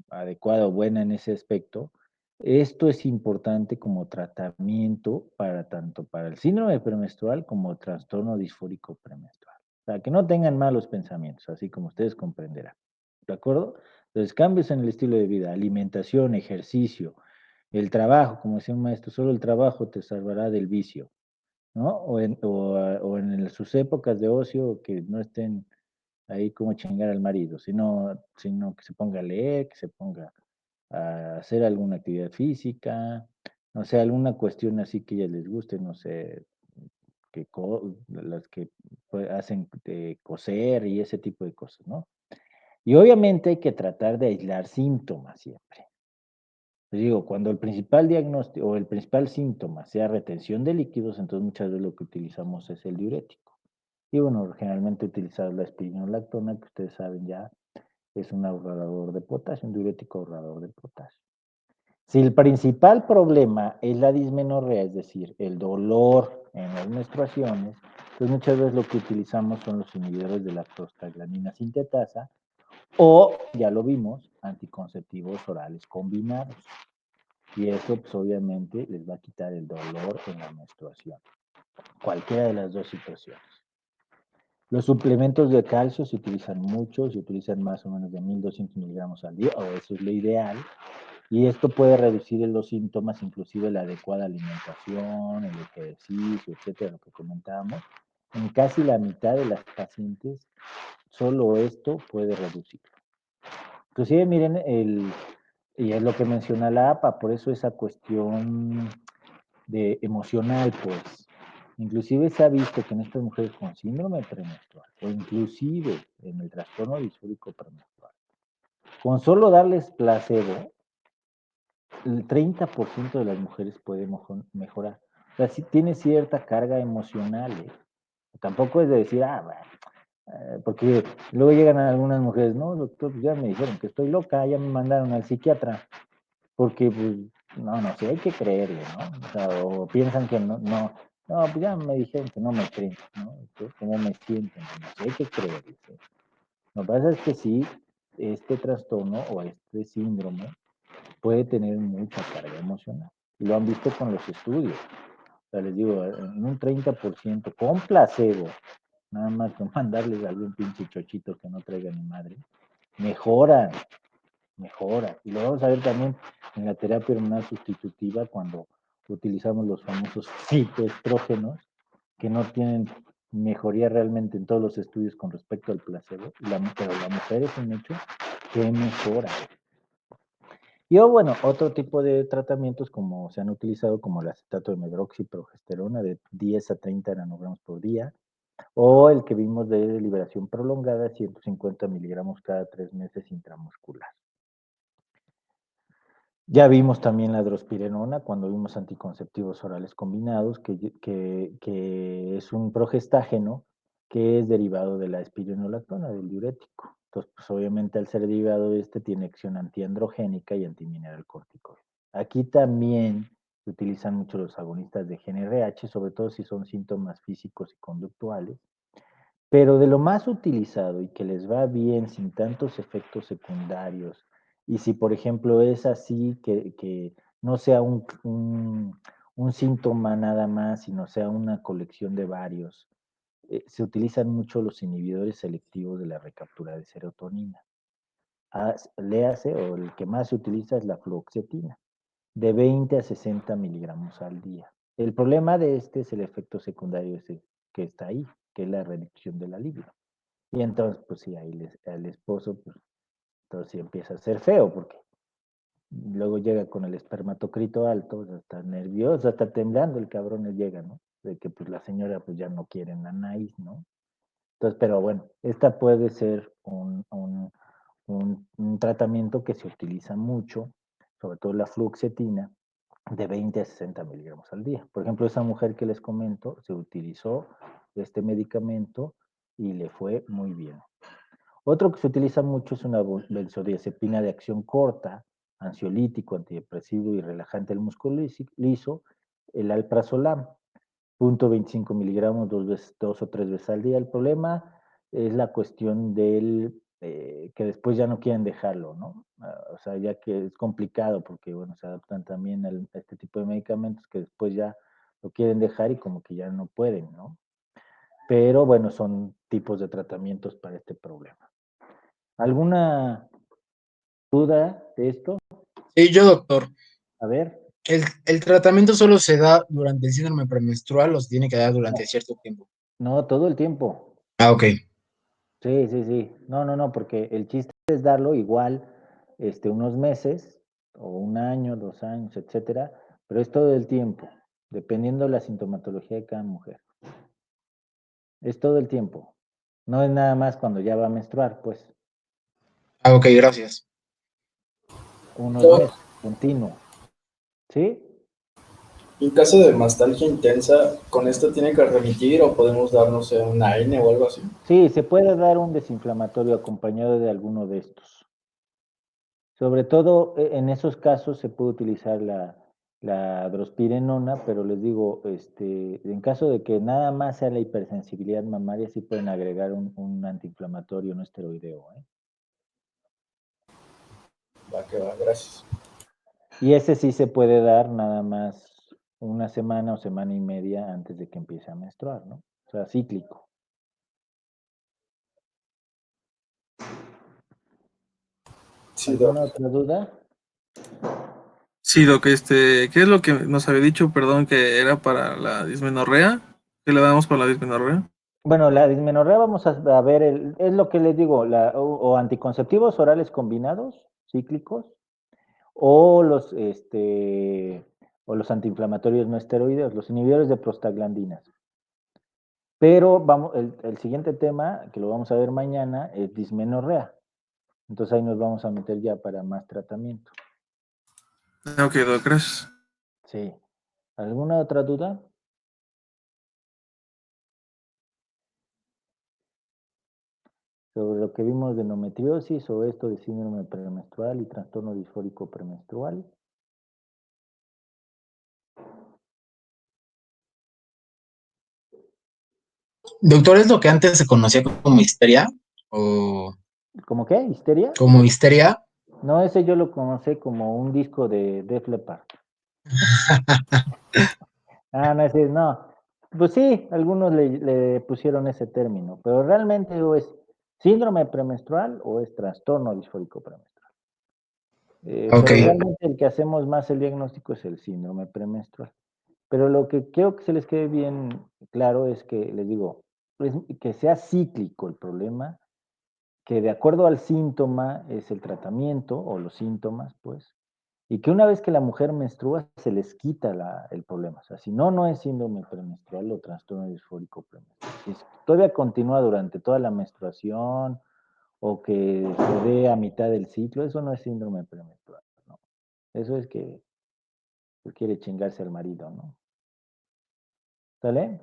adecuada o buena en ese aspecto. Esto es importante como tratamiento para tanto para el síndrome premenstrual como trastorno disfórico premenstrual. O sea, que no tengan malos pensamientos, así como ustedes comprenderán. ¿De acuerdo? Entonces, cambios en el estilo de vida, alimentación, ejercicio, el trabajo, como decía un maestro, solo el trabajo te salvará del vicio, ¿no? O en sus épocas de ocio, que no estén ahí como chingar al marido, sino que se ponga a leer, que se ponga a hacer alguna actividad física, no sé, alguna cuestión así que a ellas les guste, no sé, las que hacen coser y ese tipo de cosas, ¿no? Y obviamente hay que tratar de aislar síntomas siempre. Les digo, cuando el principal diagnóstico o el principal síntoma sea retención de líquidos, entonces muchas veces lo que utilizamos es el diurético. Y bueno, generalmente utilizamos la espironolactona, que ustedes saben ya, es un ahorrador de potasio, un diurético ahorrador de potasio. Si el principal problema es la dismenorrea, es decir, el dolor en las menstruaciones, pues muchas veces lo que utilizamos son los inhibidores de la prostaglandina sintetasa, o, ya lo vimos, anticonceptivos orales combinados. Y eso, pues obviamente, les va a quitar el dolor en la menstruación. Cualquiera de las dos situaciones. Los suplementos de calcio se utilizan mucho, se utilizan más o menos de 1200 miligramos al día, o eso es lo ideal. Y esto puede reducir los síntomas, inclusive la adecuada alimentación, el ejercicio, etcétera, lo que comentábamos. En casi la mitad de las pacientes, solo esto puede reducirlo. Inclusive, miren, y es lo que menciona la APA, por eso esa cuestión de emocional, pues. Inclusive se ha visto que en estas mujeres con síndrome premenstrual, o inclusive en el trastorno disfórico premenstrual, con solo darles placebo, el 30% de las mujeres puede mejorar. O sea, sí tiene cierta carga emocional, ¿eh? Tampoco es de decir, porque luego llegan algunas mujeres, no, doctor, pues ya me dijeron que estoy loca, ya me mandaron al psiquiatra, porque, pues, no, sí hay que creerle, ¿no? O sea, o piensan que no, pues ya me dijeron que no me creen, ¿no? ¿Cómo me sienten? No, sí hay que creerle, ¿sí? Lo que pasa es que sí, este trastorno o este síndrome puede tener mucha carga emocional. Y lo han visto con los estudios. O sea, les digo, en un 30% con placebo, nada más con mandarles algún pinche chochito que no traiga ni madre, mejora. Y lo vamos a ver también en la terapia hormonal sustitutiva cuando utilizamos los famosos fitoestrógenos que no tienen mejoría realmente en todos los estudios con respecto al placebo, pero la mujer es un hecho que mejora. Y bueno, otro tipo de tratamientos como se han utilizado como el acetato de medroxiprogesterona de 10 a 30 nanogramos por día, o el que vimos de liberación prolongada, 150 miligramos cada 3 meses intramuscular. Ya vimos también la drospirenona cuando vimos anticonceptivos orales combinados, que es un progestágeno que es derivado de la espironolactona, del diurético. Entonces, pues obviamente al ser derivado de este tiene acción antiandrogénica y antimineralcorticoide. Aquí también se utilizan mucho los agonistas de GnRH, sobre todo si son síntomas físicos y conductuales. Pero de lo más utilizado y que les va bien sin tantos efectos secundarios, y si por ejemplo es así, que no sea un síntoma nada más, sino sea una colección de varios, se utilizan mucho los inhibidores selectivos de la recaptura de serotonina. Léase, o el que más se utiliza es la fluoxetina, de 20 a 60 miligramos al día. El problema de este es el efecto secundario ese que está ahí, que es la reducción de la libido. Y entonces, pues sí, ahí el esposo, pues, entonces sí empieza a ser feo, porque luego llega con el espermatocrito alto, o sea, está nervioso, está temblando el cabrón, y llega, ¿no? De que pues la señora pues ya no quiere nanáis, ¿no? Entonces, pero bueno, esta puede ser un tratamiento que se utiliza mucho, sobre todo la fluoxetina, de 20 a 60 miligramos al día. Por ejemplo, esa mujer que les comento, se utilizó este medicamento y le fue muy bien. Otro que se utiliza mucho es una benzodiazepina de acción corta, ansiolítico, antidepresivo y relajante del músculo liso, el alprazolam, 0.25 miligramos dos o tres veces al día. El problema es la cuestión del que después ya no quieren dejarlo, ¿no? O sea, ya que es complicado porque, bueno, se adaptan también a este tipo de medicamentos que después ya lo quieren dejar y como que ya no pueden, ¿no? Pero bueno, son tipos de tratamientos para este problema. ¿Alguna duda de esto? Sí, yo, doctor. A ver. ¿El tratamiento solo se da durante el síndrome premenstrual o se tiene que dar durante cierto tiempo? No, todo el tiempo. Ah, ok. Sí. No, porque el chiste es darlo igual unos meses, o un año, 2 años, etcétera, pero es todo el tiempo, dependiendo de la sintomatología de cada mujer. Es todo el tiempo. No es nada más cuando ya va a menstruar, pues. Ah, ok, gracias. Unos meses, continuo. ¿Sí? En caso de mastalgia intensa, ¿con esto tiene que remitir o podemos darnos un AINE o algo así? Sí, se puede dar un desinflamatorio acompañado de alguno de estos. Sobre todo en esos casos se puede utilizar la drospirenona, pero les digo, en caso de que nada más sea la hipersensibilidad mamaria, sí pueden agregar un antiinflamatorio no esteroideo, ¿eh? Va, que va, gracias. Y ese sí se puede dar nada más una semana o semana y media antes de que empiece a menstruar, ¿no? O sea, cíclico. Sí, ¿Alguna otra duda? Sí, Doc, ¿qué es lo que nos había dicho, perdón, que era para la dismenorrea? ¿Qué le damos para la dismenorrea? Bueno, la dismenorrea vamos a ver, es lo que les digo, o anticonceptivos orales combinados, cíclicos, o los antiinflamatorios no esteroideos, los inhibidores de prostaglandinas. Pero vamos, el siguiente tema, que lo vamos a ver mañana, es dismenorrea. Entonces ahí nos vamos a meter ya para más tratamiento. Ok, Doc, gracias. Sí. ¿Alguna otra duda? Sobre lo que vimos de endometriosis o esto de síndrome premenstrual y trastorno disfórico premenstrual. Doctor, ¿es lo que antes se conocía como histeria? ¿O ¿Cómo qué? ¿Histeria? como histeria? No, ese yo lo conocí como un disco de Def Leppard. No, ese no. Pues sí, algunos le pusieron ese término, pero realmente o es síndrome premenstrual o es trastorno disfórico premenstrual. Ok. Pero realmente el que hacemos más el diagnóstico es el síndrome premenstrual. Pero lo que quiero que se les quede bien claro es que, les digo, es que sea cíclico el problema, que de acuerdo al síntoma es el tratamiento o los síntomas, pues, y que una vez que la mujer menstrua se les quita el problema. O sea, si no, no es síndrome premenstrual o trastorno disfórico premenstrual. Si todavía continúa durante toda la menstruación o que se ve a mitad del ciclo, eso no es síndrome premenstrual, ¿no? Eso es que pues, quiere chingarse al marido, ¿no? ¿Sale?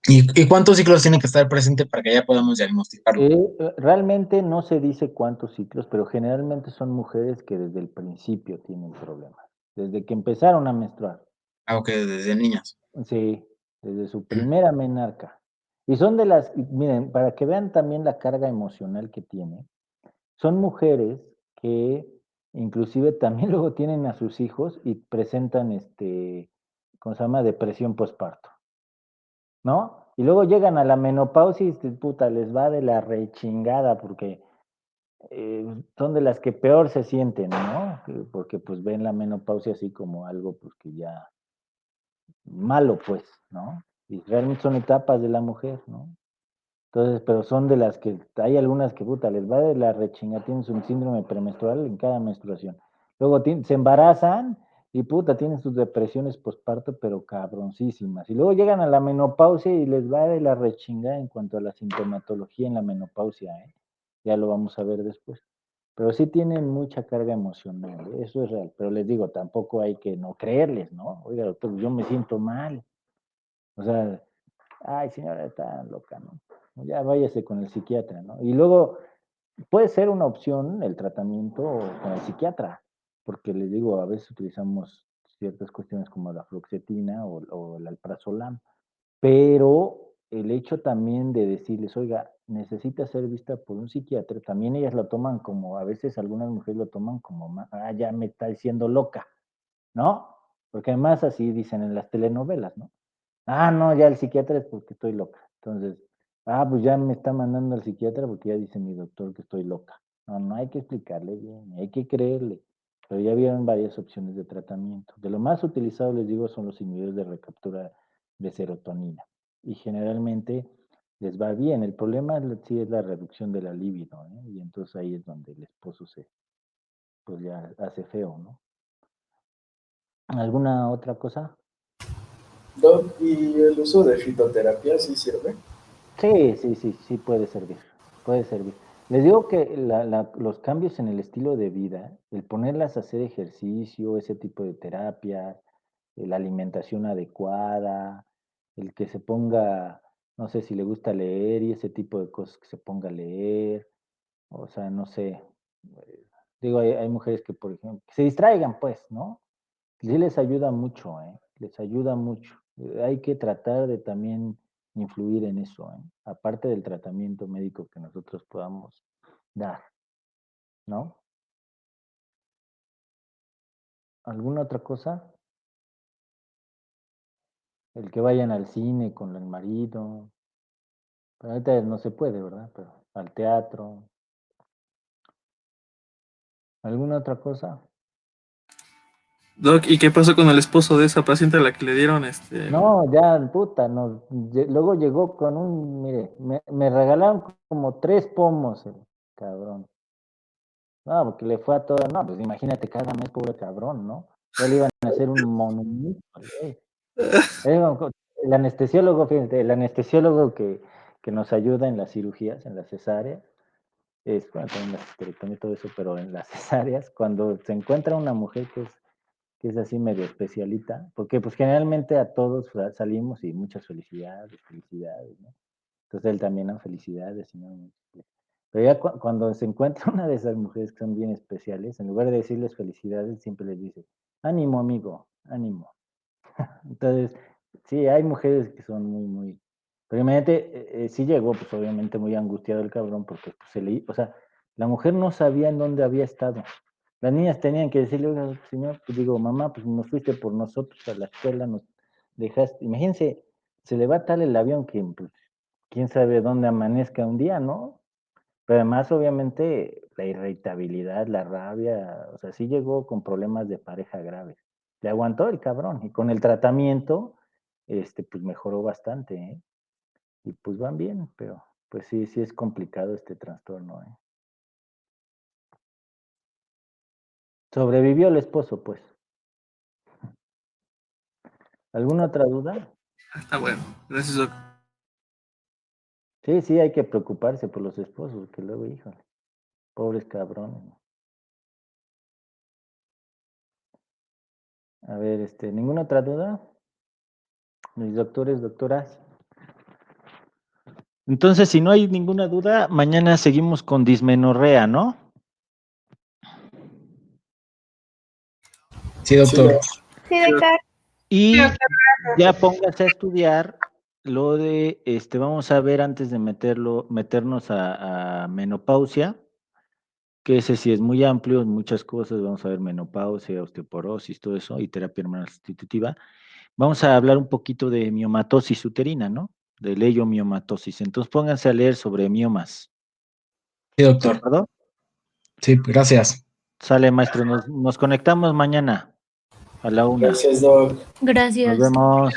¿Y cuántos ciclos tiene que estar presente para que ya podamos diagnosticarlo? Realmente no se dice cuántos ciclos, pero generalmente son mujeres que desde el principio tienen problemas, desde que empezaron a menstruar. Ah, ok, desde niñas. Sí, desde su primera menarca. Y son de las, miren, para que vean también la carga emocional que tiene, son mujeres que inclusive también luego tienen a sus hijos y presentan ¿cómo se llama? Depresión postparto, ¿no? Y luego llegan a la menopausia y puta, les va de la rechingada porque son de las que peor se sienten, ¿no? Porque pues ven la menopausia así como algo pues que ya malo, pues, ¿no? Y realmente son etapas de la mujer, ¿no? Entonces, pero son de las que, hay algunas que, puta, les va de la rechinga, tienen un síndrome premenstrual en cada menstruación. Luego se embarazan y, puta, tienen sus depresiones postparto, pero cabroncísimas. Y luego llegan a la menopausia y les va de la rechinga en cuanto a la sintomatología en la menopausia, ¿eh? Ya lo vamos a ver después. Pero sí tienen mucha carga emocional, ¿eh? Eso es real. Pero les digo, tampoco hay que no creerles, ¿no? Oiga, doctor, yo me siento mal. O sea, ay, señora, está loca, ¿no? Ya váyase con el psiquiatra, ¿no? Y luego puede ser una opción el tratamiento con el psiquiatra, porque les digo, a veces utilizamos ciertas cuestiones como la fluoxetina o el alprazolam, pero el hecho también de decirles, oiga, necesita ser vista por un psiquiatra, también ellas lo toman como, a veces algunas mujeres lo toman como, ah, ya me está diciendo loca, ¿no? Porque además así dicen en las telenovelas, ¿no? Ah, no, ya el psiquiatra es porque estoy loca. Entonces, pues ya me está mandando al psiquiatra porque ya dice mi doctor que estoy loca. No, no hay que explicarle bien, hay que creerle. Pero ya vieron varias opciones de tratamiento. De lo más utilizado, les digo, son los inhibidores de recaptura de serotonina. Y generalmente les va bien. El problema sí es la reducción de la libido, ¿eh? Y entonces ahí es donde el esposo pues ya hace feo, ¿no? ¿Alguna otra cosa? Doc, ¿y el uso de fitoterapia sí sirve? Sí, puede servir, puede servir. Les digo que los cambios en el estilo de vida, el ponerlas a hacer ejercicio, ese tipo de terapia, la alimentación adecuada, el que se ponga, no sé si le gusta leer y ese tipo de cosas que se ponga a leer, o sea, no sé. Digo, hay mujeres que, por ejemplo, que se distraigan, pues, ¿no? Sí les ayuda mucho, ¿eh? Les ayuda mucho. Hay que tratar de también influir en eso, ¿eh? Aparte del tratamiento médico que nosotros podamos dar, ¿no? ¿Alguna otra cosa? El que vayan al cine con el marido. Pero ahorita no se puede, ¿verdad? Pero al teatro. ¿Alguna otra cosa? Doc, ¿y qué pasó con el esposo de esa paciente a la que le dieron No, ya, puta, luego llegó con mire, me regalaron como 3 pomos, el cabrón. No, porque le fue a toda, no, pues imagínate cada mes, pobre cabrón, ¿no? Ya le iban a hacer un monumento, güey. El anestesiólogo, fíjate, el anestesiólogo que nos ayuda en las cirugías, en las cesáreas, bueno, también en la histerectomía y todo eso, pero en las cesáreas, cuando se encuentra una mujer que es así medio especialita, porque pues generalmente a todos salimos y muchas felicidades, ¿no? Entonces él también, ¿no? Felicidades, ¿no? Pero ya cuando se encuentra una de esas mujeres que son bien especiales, en lugar de decirles felicidades, siempre les dice, ánimo, amigo, ánimo. Entonces, sí, hay mujeres que son muy. Pero imagínate, sí llegó, pues obviamente muy angustiado el cabrón, porque pues, o sea, la mujer no sabía en dónde había estado. Las niñas tenían que decirle, oiga, señor, pues digo, mamá, pues nos fuiste por nosotros a la escuela, nos dejaste. Imagínense, se le va tal el avión que, pues, quién sabe dónde amanezca un día, ¿no? Pero además, obviamente, la irritabilidad, la rabia, o sea, sí llegó con problemas de pareja graves. Le aguantó el cabrón y con el tratamiento, pues mejoró bastante, ¿eh? Y pues van bien, pero pues sí es complicado este trastorno, ¿eh? Sobrevivió el esposo, pues. ¿Alguna otra duda? Está bueno. Gracias, Doc. Sí, hay que preocuparse por los esposos, que luego, híjole, pobres cabrones. A ver, ¿ninguna otra duda? Mis doctores, doctoras. Entonces, si no hay ninguna duda, mañana seguimos con dismenorrea, ¿no? Sí, doctor. Sí, doctor. Y Sí, doctor. ya póngase a estudiar lo de, vamos a ver antes de meternos a menopausia, que ese sí es muy amplio, muchas cosas, vamos a ver menopausia, osteoporosis, todo eso, y terapia hormonal sustitutiva. Vamos a hablar un poquito de miomatosis uterina, ¿no? De leiomiomatosis. Entonces pónganse a leer sobre miomas. Sí, ¿De doctor. acuerdo? Sí, gracias. Sale, maestro, nos conectamos mañana a la 1:00. Gracias, Doc. Nos vemos.